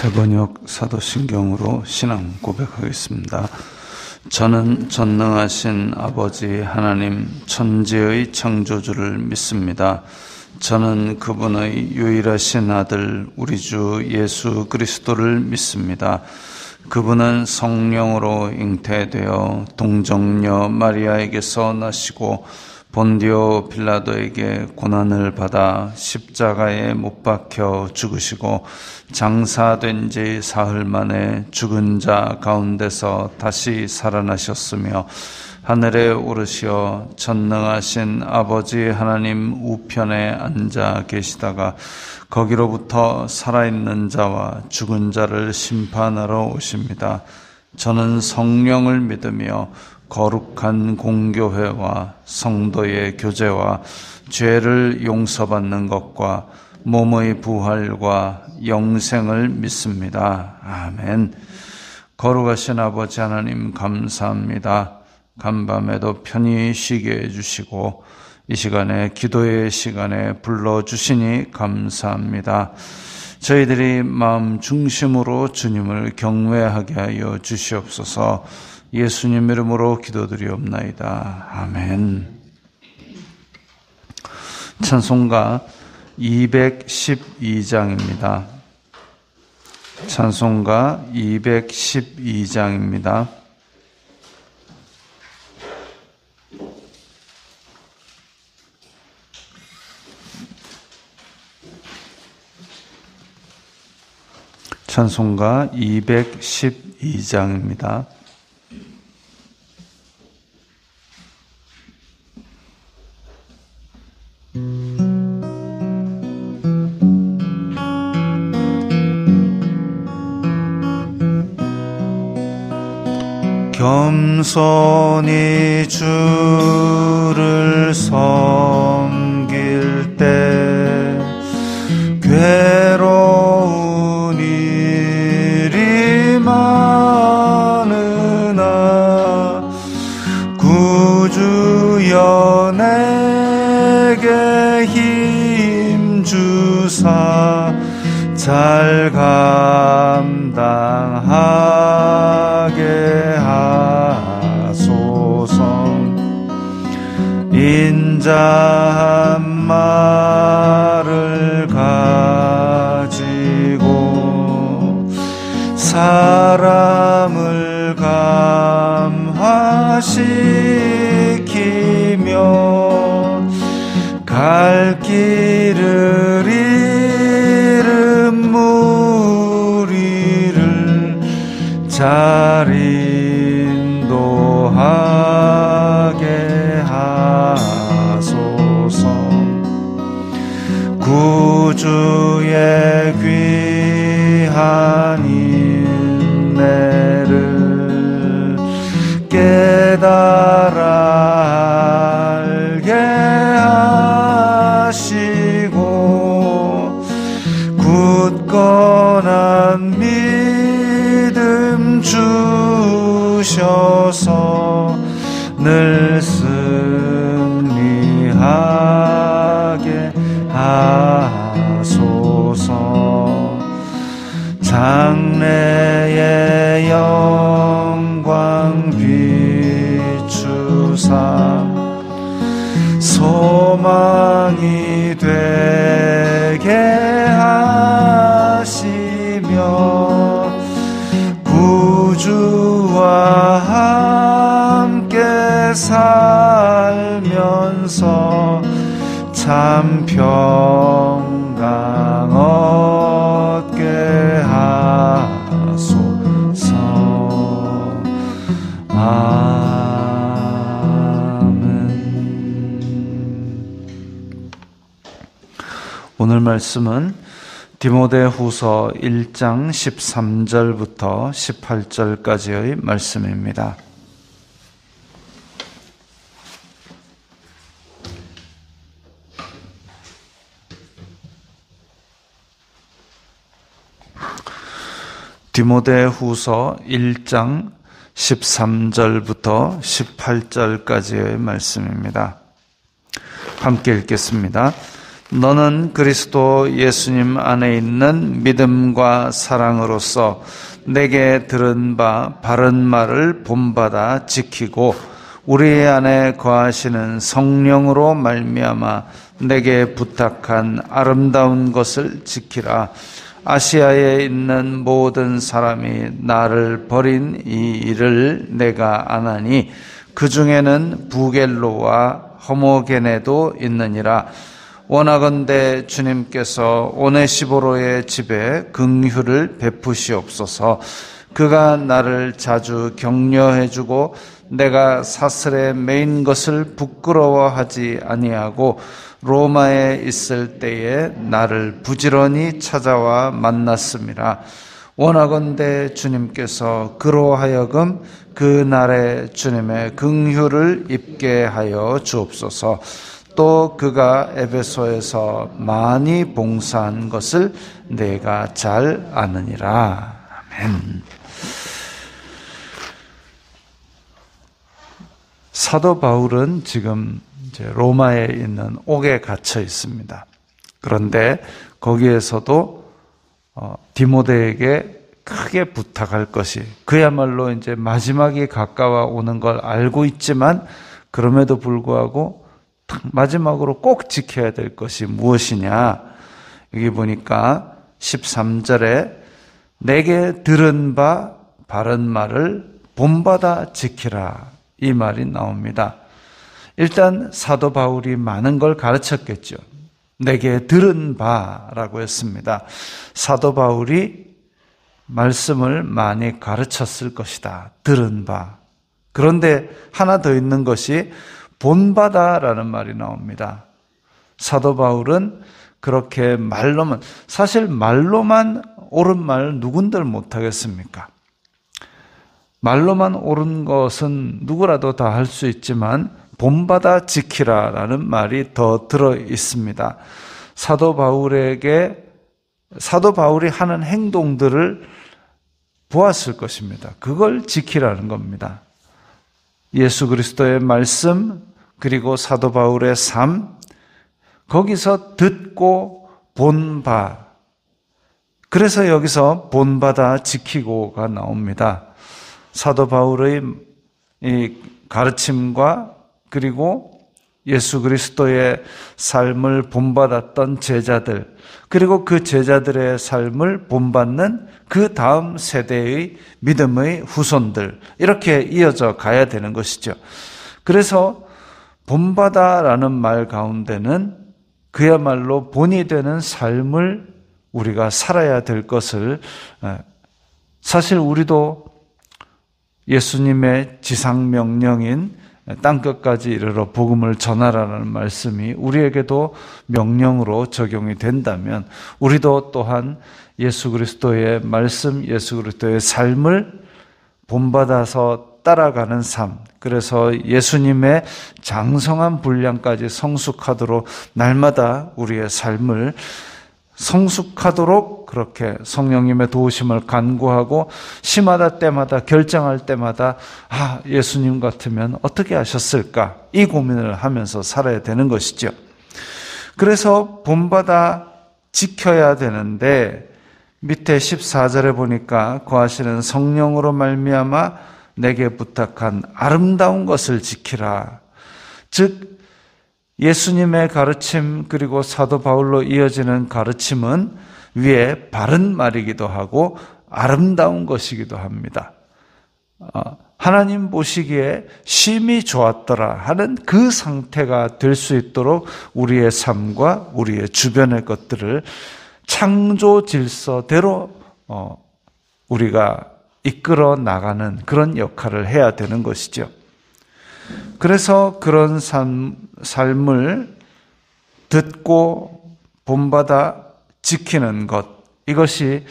새번역 사도신경으로 신앙 고백하겠습니다. 저는 전능하신 아버지 하나님 천지의 창조주를 믿습니다. 저는 그분의 유일하신 아들 우리 주 예수 그리스도를 믿습니다. 그분은 성령으로 잉태되어 동정녀 마리아에게서 나시고 본디오 빌라도에게 고난을 받아 십자가에 못 박혀 죽으시고 장사된 지 사흘 만에 죽은 자 가운데서 다시 살아나셨으며 하늘에 오르시어 전능하신 아버지 하나님 우편에 앉아 계시다가 거기로부터 살아있는 자와 죽은 자를 심판하러 오십니다. 저는 성령을 믿으며 거룩한 공교회와 성도의 교제와 죄를 용서받는 것과 몸의 부활과 영생을 믿습니다. 아멘. 거룩하신 아버지 하나님 감사합니다. 간밤에도 편히 쉬게 해주시고 이 시간에 기도의 시간에 불러주시니 감사합니다. 저희들이 마음 중심으로 주님을 경외하게 하여 주시옵소서. 예수님 이름으로 기도드리옵나이다. 아멘. 찬송가 212장입니다. 찬송가 212장입니다. 찬송가 212장입니다. 겸손히 주를 섬길 때 괴로운 일이 많으나 구주여 내게 힘 주사 잘 감당하게 하소서. 인자한 말을 가지고 사람을 감화시키며 갈 길을 잃은 무리를 잘 인도하게 하소서. 구주의 귀한 인내를 깨달아 알게 하시고 굳건한 믿음 주셔서 늘 승리하게 하소서. 장래의 영광 비추사 소망이 되게 하시며 구주와 함께 살면서 참 평강 얻게 하소서. 아멘. 오늘 말씀은 디모데후서 1장 13절부터 18절까지의 말씀입니다. 디모데후서 1장 13절부터 18절까지의 말씀입니다. 함께 읽겠습니다. 너는 그리스도 예수님 안에 있는 믿음과 사랑으로서 내게 들은 바 바른 말을 본받아 지키고 우리 안에 거하시는 성령으로 말미암아 내게 부탁한 아름다운 것을 지키라. 아시아에 있는 모든 사람이 나를 버린 이 일을 내가 아나니 그 중에는 부겔로와 허모게네도 있느니라. 원하건대 주님께서 오네시보로의 집에 긍휼을 베푸시옵소서. 그가 나를 자주 격려해주고 내가 사슬에 매인 것을 부끄러워하지 아니하고 로마에 있을 때에 나를 부지런히 찾아와 만났음이라. 원하건대 주님께서 그로 하여금 그 날에 주님의 긍휼을 입게 하여 주옵소서. 또 그가 에베소에서 많이 봉사한 것을 내가 잘 아느니라. 아멘. 사도 바울은 지금 이제 로마에 있는 옥에 갇혀 있습니다. 그런데 거기에서도 디모데에게 크게 부탁할 것이, 그야말로 이제 마지막이 가까워 오는 걸 알고 있지만 그럼에도 불구하고 마지막으로 꼭 지켜야 될 것이 무엇이냐. 여기 보니까 13절에 내게 들은 바 바른 말을 본받아 지키라, 이 말이 나옵니다. 일단 사도 바울이 많은 걸 가르쳤겠죠. 내게 들은 바라고 했습니다. 사도 바울이 말씀을 많이 가르쳤을 것이다. 들은 바. 그런데 하나 더 있는 것이 본받아라는 말이 나옵니다. 사도 바울은 그렇게 말로만, 사실 말로만 옳은 말 누군들 못하겠습니까? 말로만 옳은 것은 누구라도 다 할 수 있지만 본받아 지키라라는 말이 더 들어 있습니다. 사도 바울이 하는 행동들을 보았을 것입니다. 그걸 지키라는 겁니다. 예수 그리스도의 말씀, 그리고 사도 바울의 삶, 거기서 듣고 본 바. 그래서 여기서 본받아 지키고가 나옵니다. 사도 바울의 이 가르침과 그리고 예수 그리스도의 삶을 본받았던 제자들, 그리고 그 제자들의 삶을 본받는 그 다음 세대의 믿음의 후손들, 이렇게 이어져 가야 되는 것이죠. 그래서 본받아라는 말 가운데는 그야말로 본이 되는 삶을 우리가 살아야 될 것을, 사실 우리도 예수님의 지상명령인 땅끝까지 이르러 복음을 전하라는 말씀이 우리에게도 명령으로 적용이 된다면 우리도 또한 예수 그리스도의 말씀, 예수 그리스도의 삶을 본받아서 따라가는 삶, 그래서 예수님의 장성한 분량까지 성숙하도록 날마다 우리의 삶을 성숙하도록 그렇게 성령님의 도우심을 간구하고 심하다 때마다 결정할 때마다 예수님 같으면 어떻게 하셨을까, 이 고민을 하면서 살아야 되는 것이죠. 그래서 본받아 지켜야 되는데 밑에 14절에 보니까 거하시는 성령으로 말미암아 내게 부탁한 아름다운 것을 지키라. 즉 예수님의 가르침 그리고 사도 바울로 이어지는 가르침은 위에 바른 말이기도 하고 아름다운 것이기도 합니다. 하나님 보시기에 심히 좋았더라 하는 그 상태가 될 수 있도록 우리의 삶과 우리의 주변의 것들을 창조 질서대로 우리가 이끌어 나가는 그런 역할을 해야 되는 것이죠. 그래서 그런 삶을 듣고 본받아 지키는 것, 이것이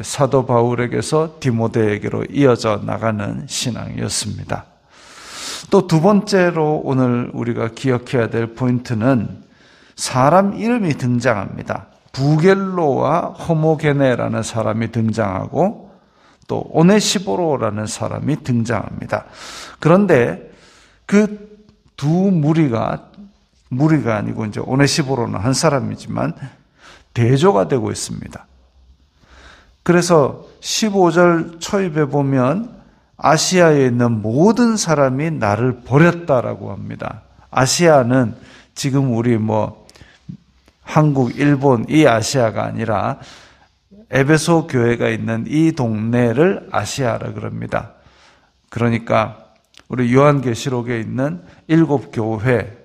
사도 바울에게서 디모데에게로 이어져 나가는 신앙이었습니다. 또 두 번째로 오늘 우리가 기억해야 될 포인트는 사람 이름이 등장합니다. 부겔로와 호모게네라는 사람이 등장하고 또 오네시보로라는 사람이 등장합니다. 그런데 그 두 무리가 무리가 아니고 이제 오네시보로는 한 사람이지만 대조가 되고 있습니다. 그래서 15절 초입에 보면 아시아에 있는 모든 사람이 나를 버렸다라고 합니다. 아시아는 지금 우리 한국, 일본 이 아시아가 아니라 에베소 교회가 있는 이 동네를 아시아라 그럽니다. 그러니까 우리 요한계시록에 있는 7교회,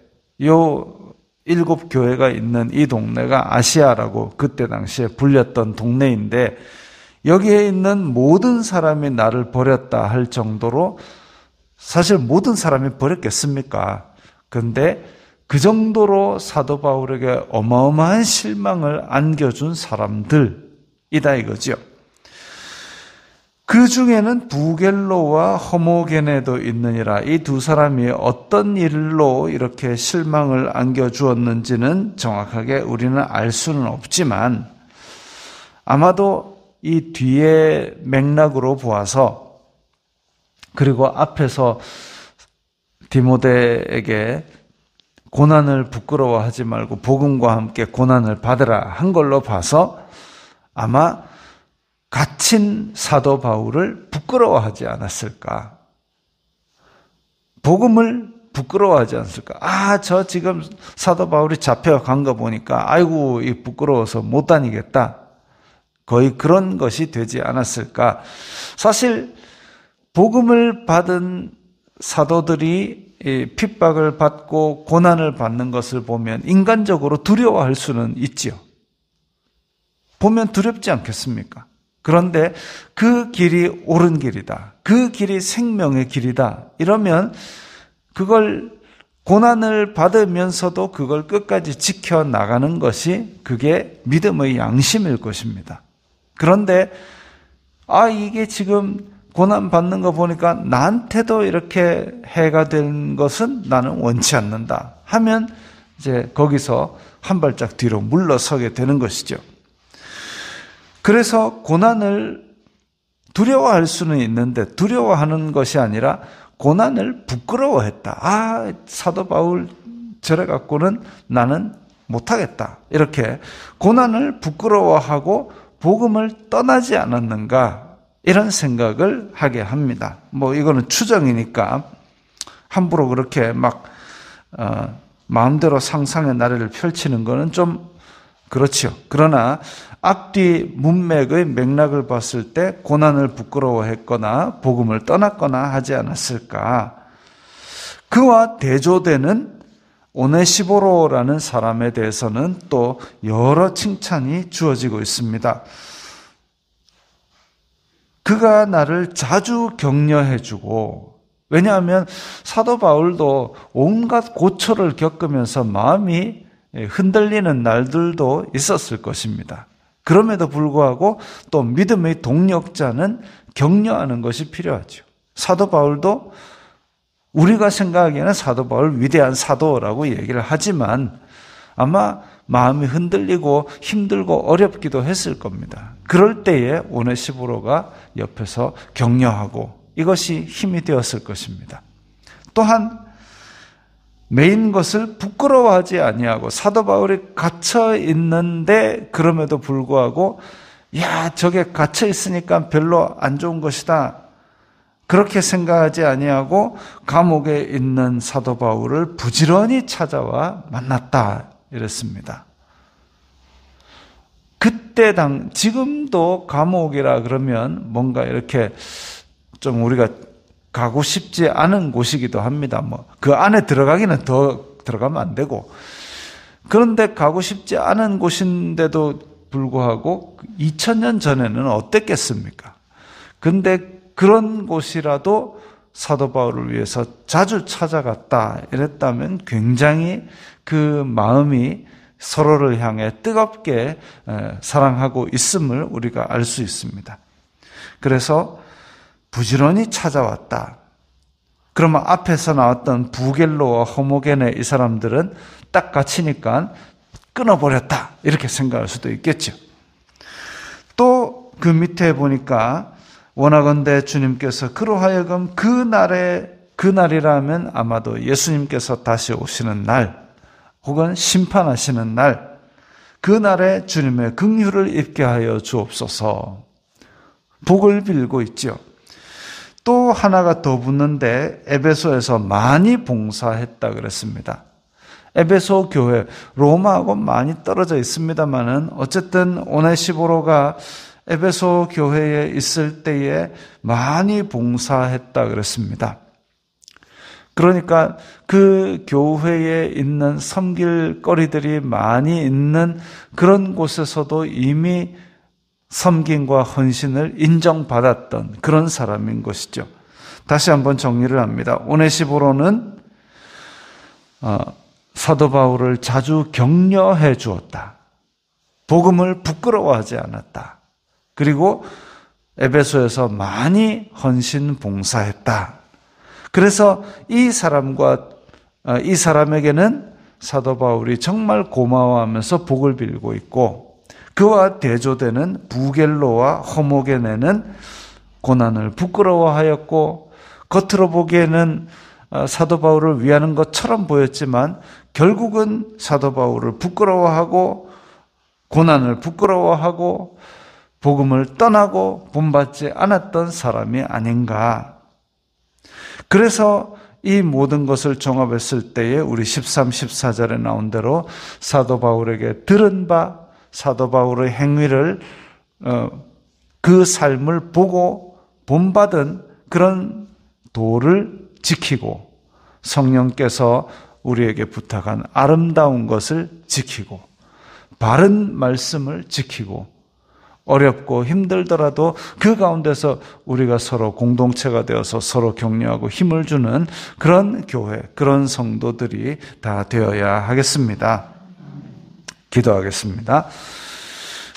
요 7교회가 있는 이 동네가 아시아라고 그때 당시에 불렸던 동네인데, 여기에 있는 모든 사람이 나를 버렸다 할 정도로, 사실 모든 사람이 버렸겠습니까? 그런데 그 정도로 사도 바울에게 어마어마한 실망을 안겨준 사람들이다 이거죠. 그 중에는 부겔로와 허모게네도 있느니라. 이 두 사람이 어떤 일로 이렇게 실망을 안겨주었는지는 정확하게 우리는 알 수는 없지만, 아마도 이 뒤에 맥락으로 보아서, 그리고 앞에서 디모데에게 고난을 부끄러워하지 말고 복음과 함께 고난을 받으라 한 걸로 봐서 아마 갇힌 사도 바울을 부끄러워하지 않았을까? 복음을 부끄러워하지 않았을까? 저 지금 사도 바울이 잡혀간 거 보니까 아이고 이 부끄러워서 못 다니겠다. 거의 그런 것이 되지 않았을까? 사실 복음을 받은 사도들이 핍박을 받고 고난을 받는 것을 보면 인간적으로 두려워할 수는 있지요. 보면 두렵지 않겠습니까? 그런데 그 길이 옳은 길이다. 그 길이 생명의 길이다. 이러면 그걸 고난을 받으면서도 그걸 끝까지 지켜나가는 것이 그게 믿음의 양심일 것입니다. 그런데 이게 지금 고난 받는 거 보니까 나한테도 이렇게 해가 된 것은 나는 원치 않는다 하면 이제 거기서 한 발짝 뒤로 물러서게 되는 것이죠. 그래서 고난을 두려워할 수는 있는데 두려워하는 것이 아니라 고난을 부끄러워했다. 사도 바울 저래 갖고는 나는 못하겠다. 이렇게 고난을 부끄러워하고 복음을 떠나지 않았는가, 이런 생각을 하게 합니다. 이거는 추정이니까 함부로 그렇게 마음대로 상상의 나래를 펼치는 거는 좀 그렇죠. 그러나 앞뒤 문맥의 맥락을 봤을 때 고난을 부끄러워했거나 복음을 떠났거나 하지 않았을까. 그와 대조되는 오네시보로라는 사람에 대해서는 또 여러 칭찬이 주어지고 있습니다. 그가 나를 자주 격려해주고, 왜냐하면 사도 바울도 온갖 고초를 겪으면서 마음이 흔들리는 날들도 있었을 것입니다. 그럼에도 불구하고 또 믿음의 동력자는 격려하는 것이 필요하죠. 사도 바울도 우리가 생각하기에는 사도 바울 위대한 사도라고 얘기를 하지만 아마 마음이 흔들리고 힘들고 어렵기도 했을 겁니다. 그럴 때에 오네시보로가 옆에서 격려하고 이것이 힘이 되었을 것입니다. 또한 매인 것을 부끄러워하지 아니하고, 사도 바울이 갇혀 있는데 그럼에도 불구하고 저게 갇혀 있으니까 별로 안 좋은 것이다, 그렇게 생각하지 아니하고 감옥에 있는 사도 바울을 부지런히 찾아와 만났다 이랬습니다. 그때 지금도 감옥이라 그러면 뭔가 이렇게 좀 우리가 가고 싶지 않은 곳이기도 합니다. 그 안에 들어가기는 더 들어가면 안 되고, 그런데 가고 싶지 않은 곳인데도 불구하고 2000년 전에는 어땠겠습니까? 근데 그런 곳이라도 사도 바울을 위해서 자주 찾아갔다 이랬다면 굉장히 그 마음이 서로를 향해 뜨겁게 사랑하고 있음을 우리가 알 수 있습니다. 그래서 부지런히 찾아왔다. 그러면 앞에서 나왔던 부겔로와 호모게네 이 사람들은 딱 갇히니까 끊어버렸다 이렇게 생각할 수도 있겠죠. 또 그 밑에 보니까 원하건대 주님께서 그로 하여금 그날이라면 아마도 예수님께서 다시 오시는 날, 혹은 심판하시는 날, 그 날에 주님의 긍휼을 입게 하여 주옵소서. 복을 빌고 있죠. 또 하나가 더 붙는데 에베소에서 많이 봉사했다 그랬습니다. 에베소 교회, 로마하고 많이 떨어져 있습니다만은 어쨌든 오네시보로가 에베소 교회에 있을 때에 많이 봉사했다 그랬습니다. 그러니까 그 교회에 있는 섬길 거리들이 많이 있는 그런 곳에서도 이미 섬김과 헌신을 인정받았던 그런 사람인 것이죠. 다시 한번 정리를 합니다. 오네시보로는 사도 바울을 자주 격려해 주었다. 복음을 부끄러워하지 않았다. 그리고 에베소에서 많이 헌신 봉사했다. 그래서 이 사람에게는 사도 바울이 정말 고마워하면서 복을 빌고 있고, 그와 대조되는 부겔로와 허모게네는 고난을 부끄러워하였고, 겉으로 보기에는 사도 바울을 위하는 것처럼 보였지만 결국은 사도 바울을 부끄러워하고 고난을 부끄러워하고 복음을 떠나고 본받지 않았던 사람이 아닌가. 그래서 이 모든 것을 종합했을 때에 우리 13, 14절에 나온 대로 사도 바울에게 들은 바, 사도 바울의 행위를 그 삶을 보고 본받은 그런 도를 지키고 성령께서 우리에게 부탁한 아름다운 것을 지키고 바른 말씀을 지키고 어렵고 힘들더라도 그 가운데서 우리가 서로 공동체가 되어서 서로 격려하고 힘을 주는 그런 교회, 그런 성도들이 다 되어야 하겠습니다. 기도하겠습니다.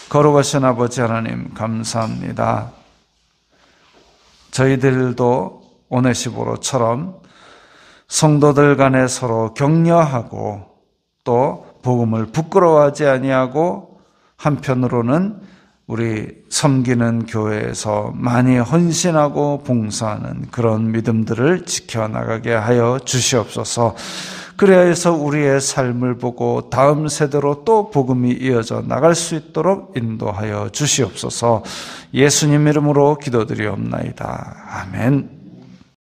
거룩하신 아버지 하나님 감사합니다. 저희들도 오네시보로처럼 성도들 간에 서로 격려하고 또 복음을 부끄러워하지 아니하고 한편으로는 우리 섬기는 교회에서 많이 헌신하고 봉사하는 그런 믿음들을 지켜나가게 하여 주시옵소서. 그래야 해서 우리의 삶을 보고 다음 세대로 또 복음이 이어져 나갈 수 있도록 인도하여 주시옵소서. 예수님 이름으로 기도드리옵나이다. 아멘.